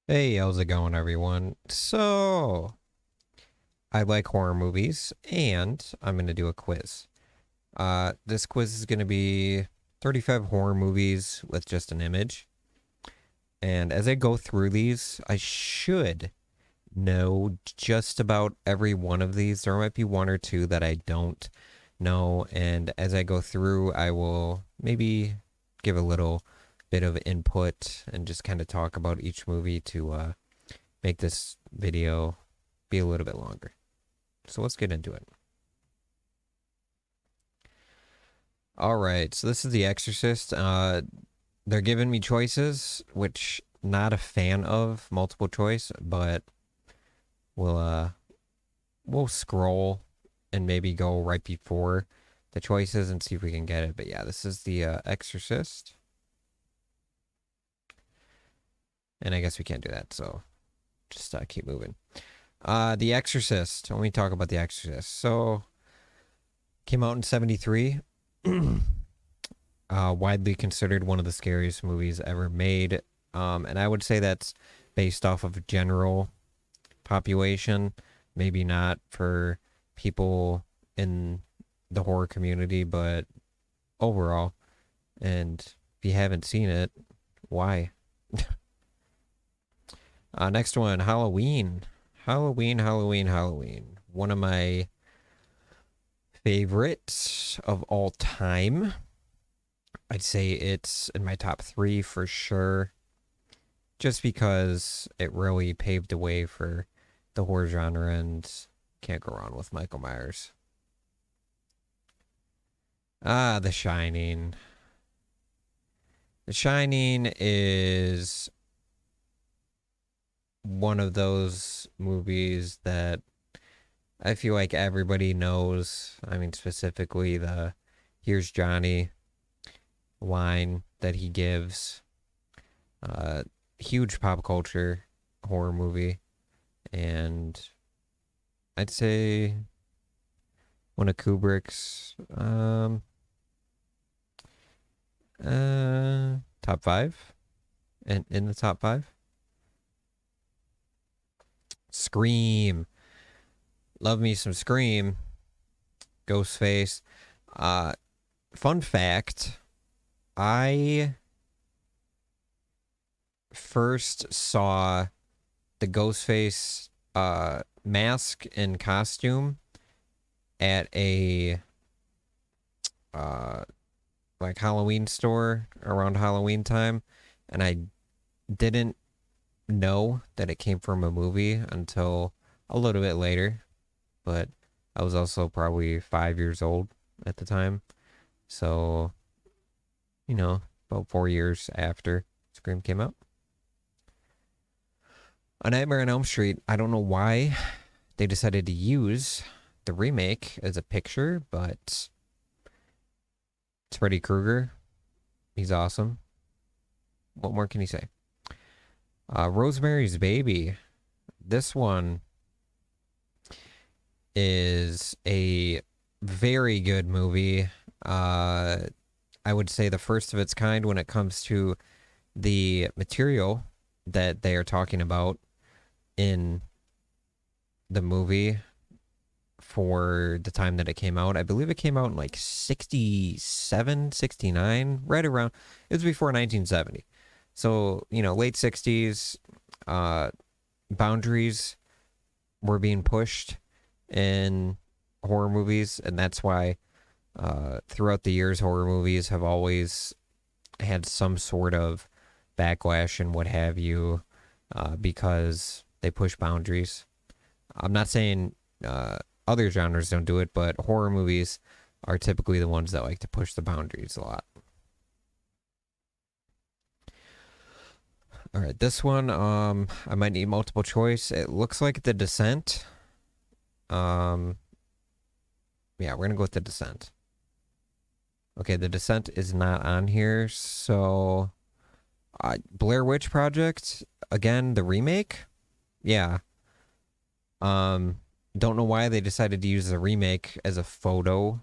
Hey, how's it going, everyone? I like horror movies, and I'm going to do a quiz. This quiz is going to be 35 horror movies with just an image. And as I go through these, I should know just about every one of these. There might be one or two that I don't know. And as I go through, I will maybe give a little bit of input and just kind of talk about each movie to make this video be a little bit longer. So let's get into it. All right, so this is The Exorcist. They're giving me choices, which not a fan of multiple choice, but we'll uh we'll scroll and maybe go right before the choices and see if we can get it. But yeah, this is The Exorcist, and I guess we can't do that, so just keep moving. The Exorcist. Let me talk about The Exorcist. So came out in '73. Widely considered one of the scariest movies ever made. And I would say that's based off of general population, maybe not for people in the horror community, but overall. And if you haven't seen it, why? Next one, Halloween. Halloween. One of my favorites of all time. I'd say it's in my top three for sure, just because it really paved the way for the horror genre and can't go wrong with Michael Myers. The Shining. The Shining is one of those movies that I feel like everybody knows. I mean, specifically the "Here's Johnny" line that he gives. Uh, Huge pop culture horror movie, and I'd say one of Kubrick's top five, and in the top five. Scream, love me some Scream. Ghostface. Uh, Fun fact: I first saw the Ghostface mask and costume at a uh, like Halloween store around Halloween time, and I didn't know that it came from a movie until a little bit later. But I was also probably 5 years old at the time, so about 4 years after Scream came out. A Nightmare on Elm Street. I don't know why they decided to use the remake as a picture, but it's Freddy Krueger. He's awesome. What more can you say? Rosemary's Baby. This one is a very good movie. I would say the first of its kind when it comes to the material that they are talking about in the movie for the time that it came out. I believe it came out in like 67, 69, right around. It was before 1970. So, late 60s, uh, boundaries were being pushed in horror movies. And that's why throughout the years, horror movies have always had some sort of backlash and what have you, because they push boundaries. I'm not saying other genres don't do it, but horror movies are typically the ones that like to push the boundaries a lot. All right, this one, I might need multiple choice. It looks like The Descent. Um, yeah, we're gonna go with The Descent. Okay, The Descent is not on here, so Blair Witch Project again, the remake. Yeah. Um, don't know why they decided to use the remake as a photo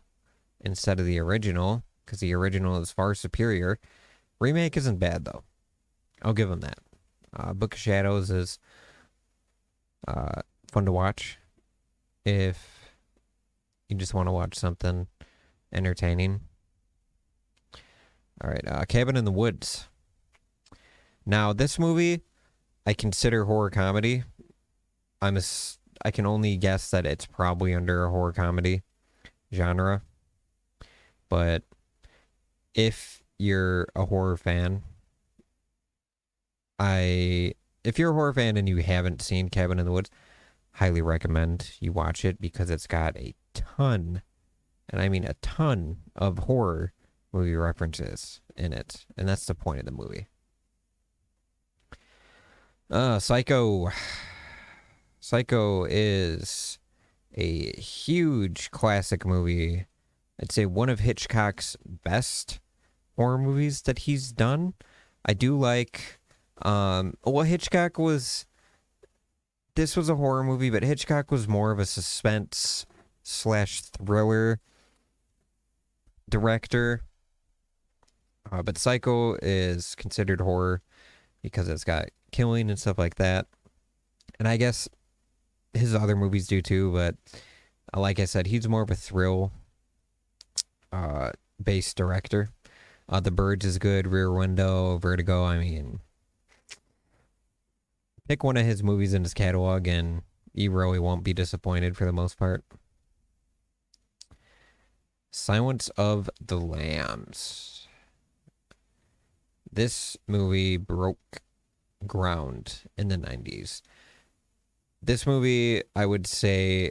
instead of the original, because the original is far superior. Remake isn't bad though. I'll give them that. Book of Shadows is fun to watch if you just want to watch something entertaining. All right, Cabin in the Woods. Now, this movie I consider horror comedy. I can only guess that it's probably under a horror comedy genre. But if you're a horror fan, if you're a horror fan and you haven't seen Cabin in the Woods, highly recommend you watch it because it's got a ton, and I mean a ton, of horror movie references in it, and that's the point of the movie. Psycho. Psycho is a huge classic movie. I'd say one of Hitchcock's best horror movies that he's done. I do like, Hitchcock was, this was a horror movie, but Hitchcock was more of a suspense slash thriller director. But Psycho is considered horror because it's got killing and stuff like that. And I guess his other movies do too, but like I said, he's more of a thrill based director. The Birds is good, Rear Window, Vertigo. I mean, pick one of his movies in his catalog and you really won't be disappointed for the most part. Silence of the Lambs. This movie broke ground in the 90s. This movie, I would say,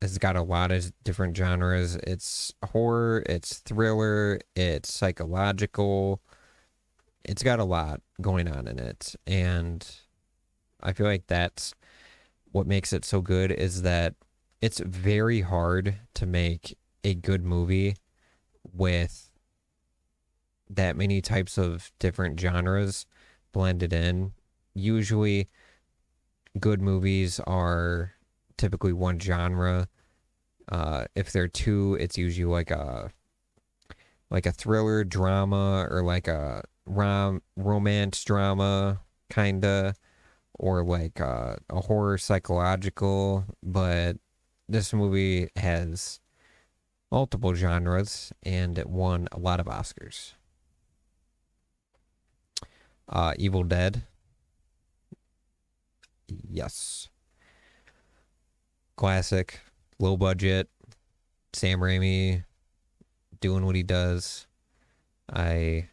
has got a lot of different genres. It's horror, it's thriller, it's psychological. It's got a lot going on in it. And I feel like that's what makes it so good, is that it's very hard to make a good movie with that many types of different genres blended in. Usually good movies are typically one genre. If they're two, it's usually like a thriller drama, or like a romance drama kinda, or like a horror psychological. But this movie has multiple genres and it won a lot of Oscars. Evil Dead. Yes. Classic. Low budget. Sam Raimi doing what he does. I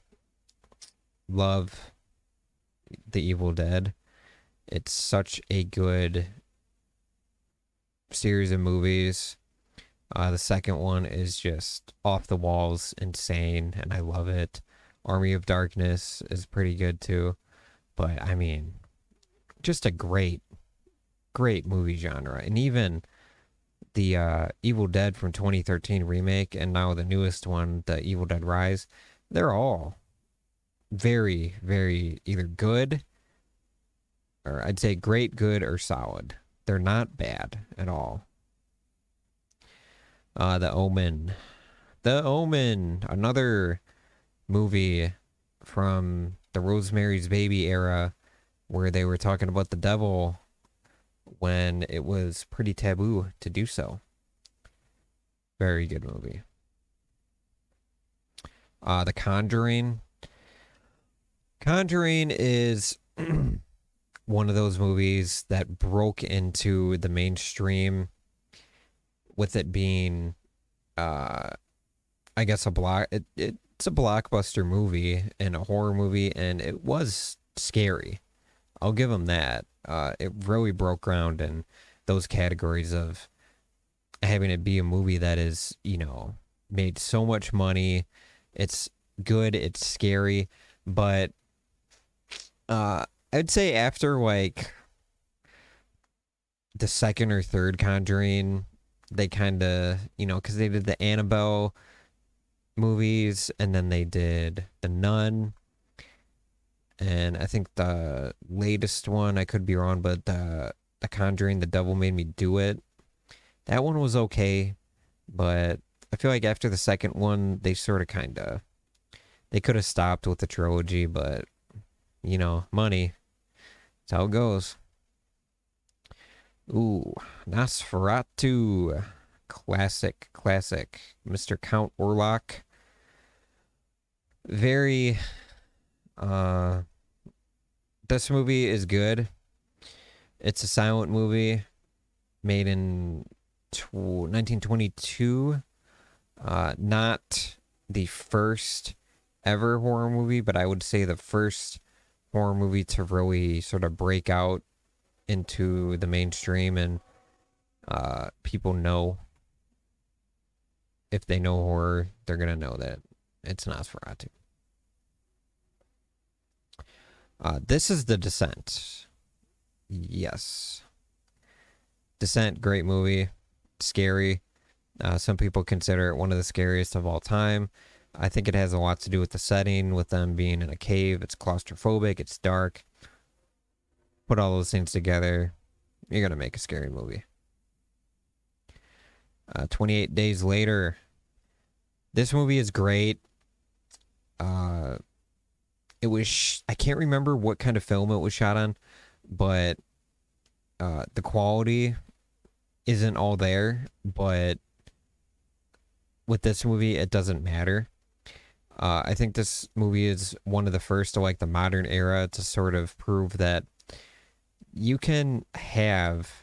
love The Evil Dead. It's such a good series of movies. The second one is just off the walls, insane, and I love it. Army of Darkness is pretty good too. But I mean, just a great movie genre. And even the Evil Dead from 2013 remake, and now the newest one, the Evil Dead Rise, they're all very, very either good, or I'd say great, good, or solid. They're not bad at all. The Omen. The Omen, another movie from the Rosemary's Baby era, where they were talking about the devil when it was pretty taboo to do so. Very good movie. The Conjuring. Conjuring is one of those movies that broke into the mainstream with it being, I guess, it's a blockbuster movie and a horror movie, and it was scary. I'll give them that. It really broke ground in those categories of having it be a movie that is, made so much money. It's good, it's scary, but I'd say after like the second or third Conjuring, they kind of, because they did the Annabelle movies, and then they did The Nun, and I think the latest one, I could be wrong, but the Conjuring, The Devil Made Me Do It, that one was okay, but I feel like after the second one, they sort of they could have stopped with the trilogy, but money. That's how it goes. Ooh, Nosferatu. Classic, classic. Mr. Count Orlok. Very, uh, this movie is good. It's a silent movie made in 1922. Not the first ever horror movie, but I would say the first horror movie to really sort of break out into the mainstream, and people know, if they know horror, they're gonna know that it's Nosferatu. This is The Descent. Yes. Descent, great movie. Scary. Some people consider it one of the scariest of all time. I think it has a lot to do with the setting, with them being in a cave. It's claustrophobic, it's dark. Put all those things together, you're going to make a scary movie. 28 Days Later. This movie is great. It was, I can't remember what kind of film it was shot on, but the quality isn't all there, but with this movie, it doesn't matter. I think this movie is one of the first to like the modern era to sort of prove that you can have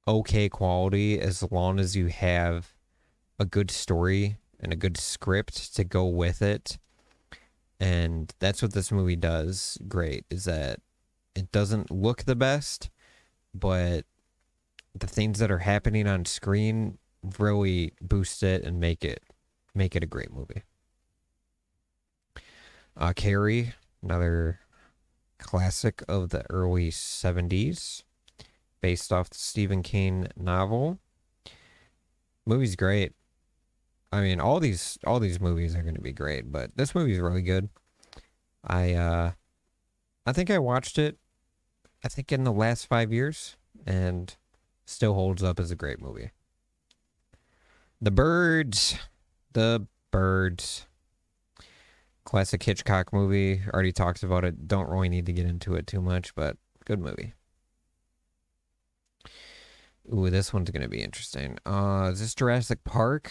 okay quality as long as you have a good story and a good script to go with it. And that's what this movie does great, is that it doesn't look the best, but the things that are happening on screen really boost it and make it a great movie. Carrie, another classic of the early 70s, based off the Stephen King novel. Movie's great. I mean, all these movies are going to be great, but this movie's really good. I think I watched it, I think in the last 5 years, and still holds up as a great movie. The Birds. Classic Hitchcock movie. Already talked about it. Don't really need to get into it too much, but good movie. Ooh, this one's going to be interesting. Is this Jurassic Park?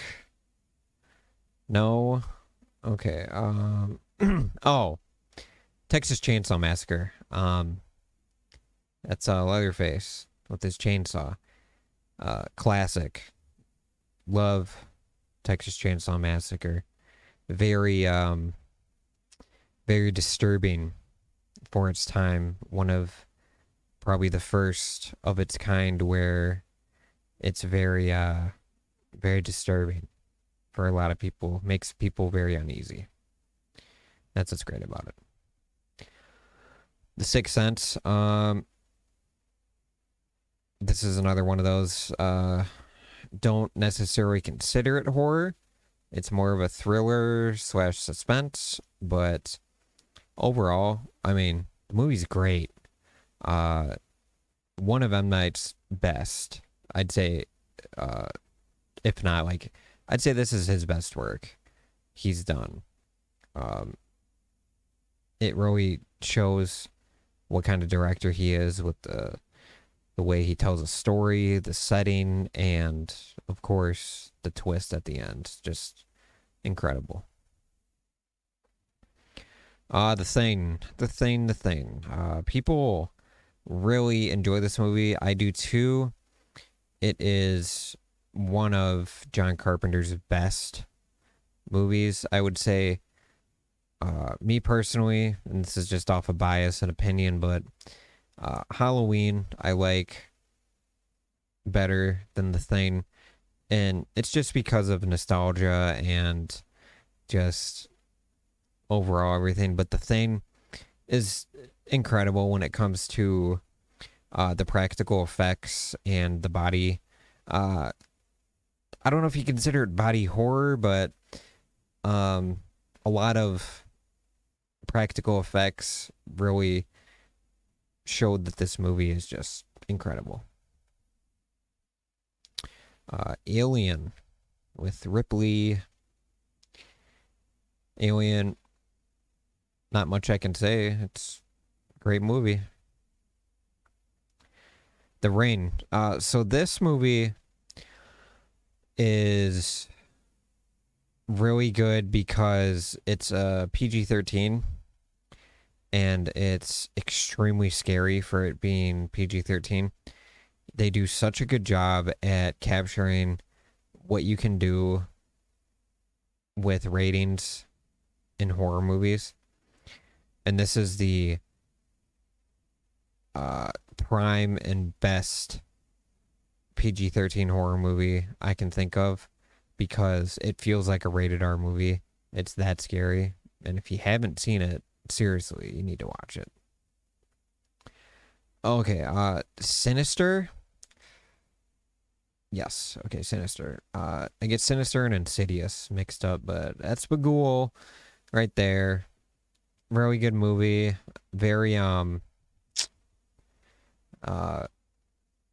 No. Okay. Oh, Texas Chainsaw Massacre. That's Leatherface with his chainsaw. Classic. Love Texas Chainsaw Massacre. Very very disturbing for its time. One of probably the first of its kind where it's very very disturbing for a lot of people. Makes people very uneasy. That's what's great about it. The Sixth Sense. This is another one of those. Don't necessarily consider it horror. It's more of a thriller / suspense, but overall, I mean, the movie's great. One of M. Night's best, I'd say. If not, like, I'd say this is his best work he's done. It really shows what kind of director he is with the way he tells a story, the setting, and of course the twist at the end. Just incredible. The Thing. People really enjoy this movie. I do too. It is one of John Carpenter's best movies. I would say, me personally, and this is just off of bias and opinion, but Halloween I like better than The Thing. And it's just because of nostalgia and just overall everything. But The Thing is incredible when it comes to the practical effects and the body. I don't know if you consider it body horror, but a lot of practical effects really showed that this movie is just incredible. Alien with Ripley. Alien, not much I can say. It's a great movie. The Rain. So this movie is really good because it's a PG-13 and it's extremely scary for it being PG-13. They do such a good job at capturing what you can do with ratings in horror movies. And this is the prime and best PG-13 horror movie I can think of because it feels like a rated R movie. It's that scary. And if you haven't seen it, seriously, you need to watch it. Okay, Sinister. Yes, okay, Sinister. I get Sinister and Insidious mixed up, but that's Bagul right there. Really good movie. Very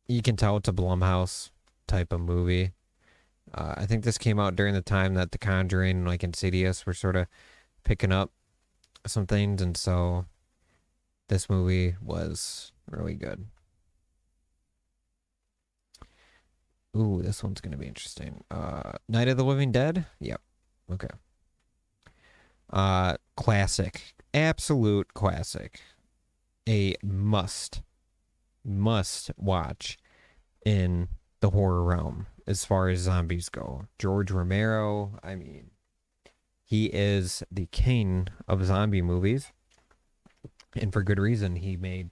you can tell it's a Blumhouse type of movie. I think this came out during the time that The Conjuring, like Insidious, were sort of picking up some things, and so this movie was really good. Ooh, this one's gonna be interesting. Night of the Living Dead? Yep. Okay. Classic. Absolute classic. A must watch in the horror realm as far as zombies go. George Romero, I mean, he is the king of zombie movies. And for good reason. He made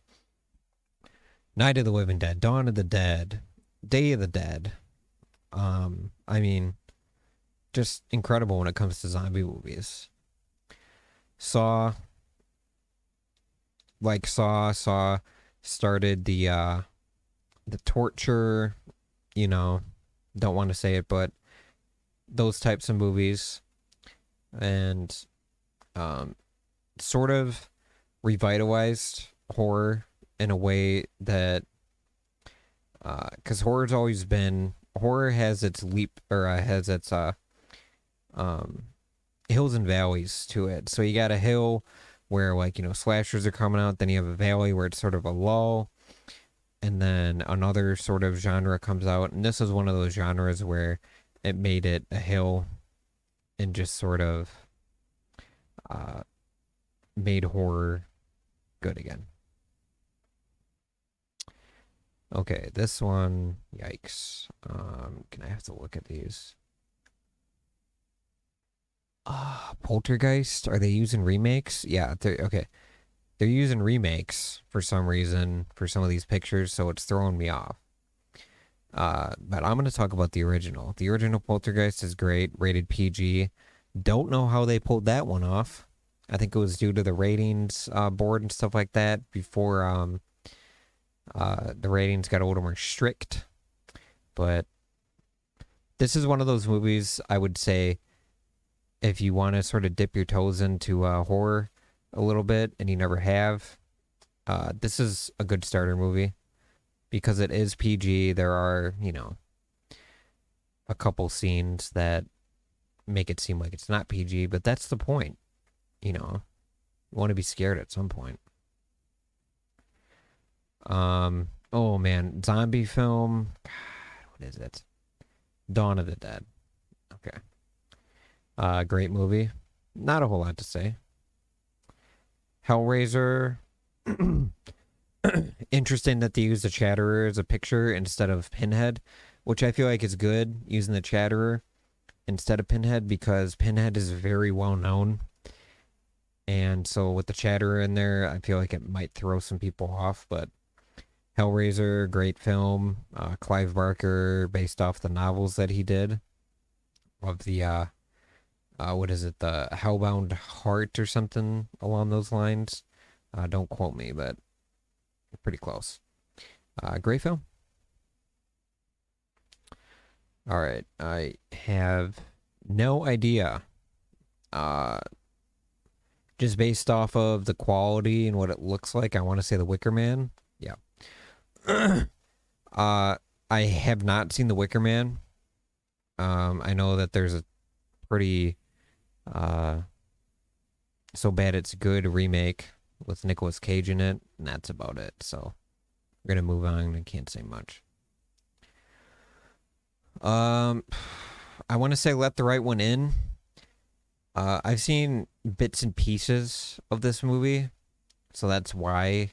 Night of the Living Dead, Dawn of the Dead, Day of the Dead. I mean, just incredible when it comes to zombie movies. Saw started the torture, don't want to say it, but those types of movies, and sort of revitalized horror in a way that because horror has its hills and valleys to it. So you got a hill where slashers are coming out, then you have a valley where it's sort of a lull, and then another sort of genre comes out, and this is one of those genres where it made it a hill and just sort of made horror good again. Okay, this one, yikes. Can I have to look at these? Poltergeist, are they using remakes? Yeah, okay. They're using remakes for some reason for some of these pictures, so it's throwing me off. But I'm going to talk about the original. The original Poltergeist is great, rated PG. Don't know how they pulled that one off. I think it was due to the ratings board and stuff like that before the ratings got a little more strict. But this is one of those movies I would say if you want to sort of dip your toes into horror a little bit and you never have, this is a good starter movie because it is PG. There are, a couple scenes that make it seem like it's not PG, but that's the point. You want to be scared at some point. Oh man, zombie film. God, what is it? Dawn of the Dead. Okay. Great movie. Not a whole lot to say. Hellraiser. Interesting that they use the Chatterer as a picture instead of Pinhead, which I feel like is good, using the Chatterer instead of Pinhead, because Pinhead is very well known. And so with the Chatterer in there, I feel like it might throw some people off, but Hellraiser, great film. Clive Barker, based off the novels that he did of the what is it, the Hellbound Heart or something along those lines. Don't quote me, but pretty close. Great film. All right, I have no idea. Just based off of the quality and what it looks like, I want to say The Wicker Man. Yeah. I have not seen The Wicker Man. I know that there's a pretty So Bad It's Good remake with Nicolas Cage in it, and that's about it. So We're gonna move on. I can't say much. I want to say Let the Right One In. I've seen bits and pieces of this movie, so that's why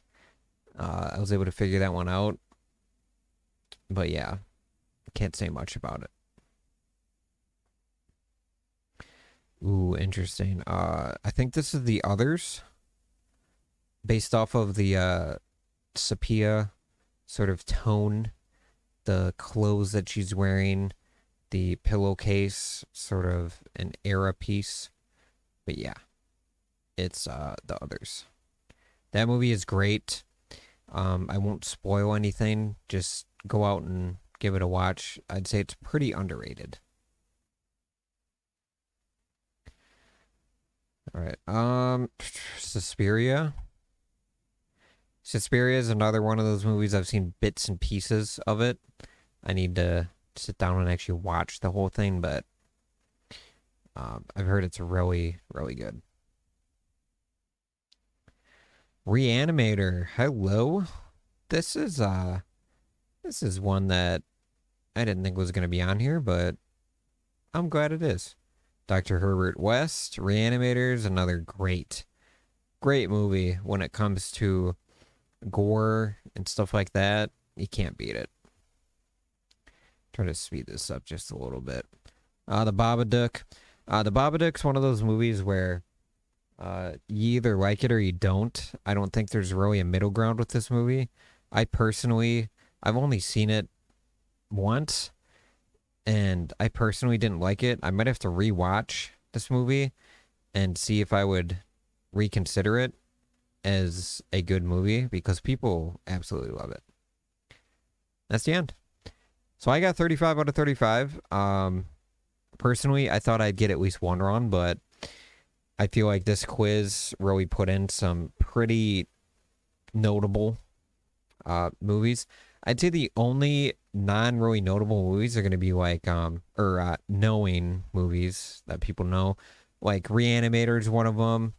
I was able to figure that one out. But yeah, can't say much about it. Ooh, interesting. I think this is The Others, based off of the sepia sort of tone, the clothes that she's wearing, the pillowcase, sort of an era piece. But yeah, it's The Others. That movie is great. I won't spoil anything. Just go out and give it a watch. I'd say it's pretty underrated. All right. Suspiria. Suspiria is another one of those movies I've seen bits and pieces of it. I need to sit down and actually watch the whole thing, but I've heard it's really, really good. Reanimator. Hello. This is one that I didn't think was going to be on here, but I'm glad it is. Dr. Herbert West, Reanimator is another great movie when it comes to gore and stuff like that. You can't beat it. Try to speed this up just a little bit. The Babadook. The Babadook's one of those movies where you either like it or you don't. I don't think there's really a middle ground with this movie. I've only seen it once, and I personally didn't like it. I might have to rewatch this movie and see if I would reconsider it as a good movie, because people absolutely love it. That's the end. So I got 35 out of 35. Personally, I thought I'd get at least one wrong, but I feel like this quiz really put in some pretty notable movies. I'd say the only non-really notable movies are going to be like knowing movies that people know, like Reanimator is one of them.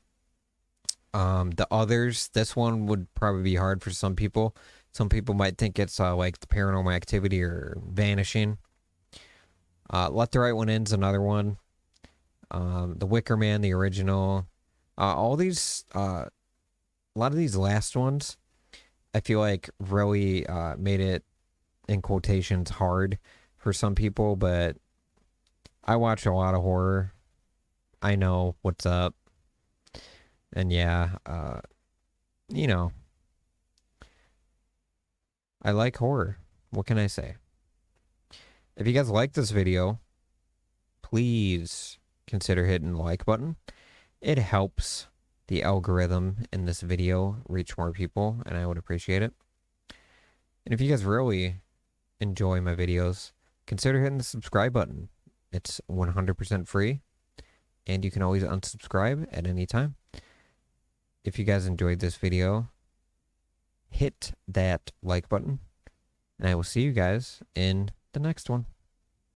The Others, this one would probably be hard for some people. Some people might think it's like the Paranormal Activity or Vanishing. Let the Right One In's another one. The Wicker Man, the original. All these, a lot of these last ones, I feel like really made it, in quotations, hard for some people, but I watch a lot of horror. I know what's up. And yeah, you know, I like horror. What can I say? If you guys like this video, please consider hitting the like button. It helps the algorithm in this video reach more people, and I would appreciate it. And if you guys really enjoy my videos, consider hitting the subscribe button. It's 100% free, and you can always unsubscribe at any time. If you guys enjoyed this video, hit that like button, and I will see you guys in the next one.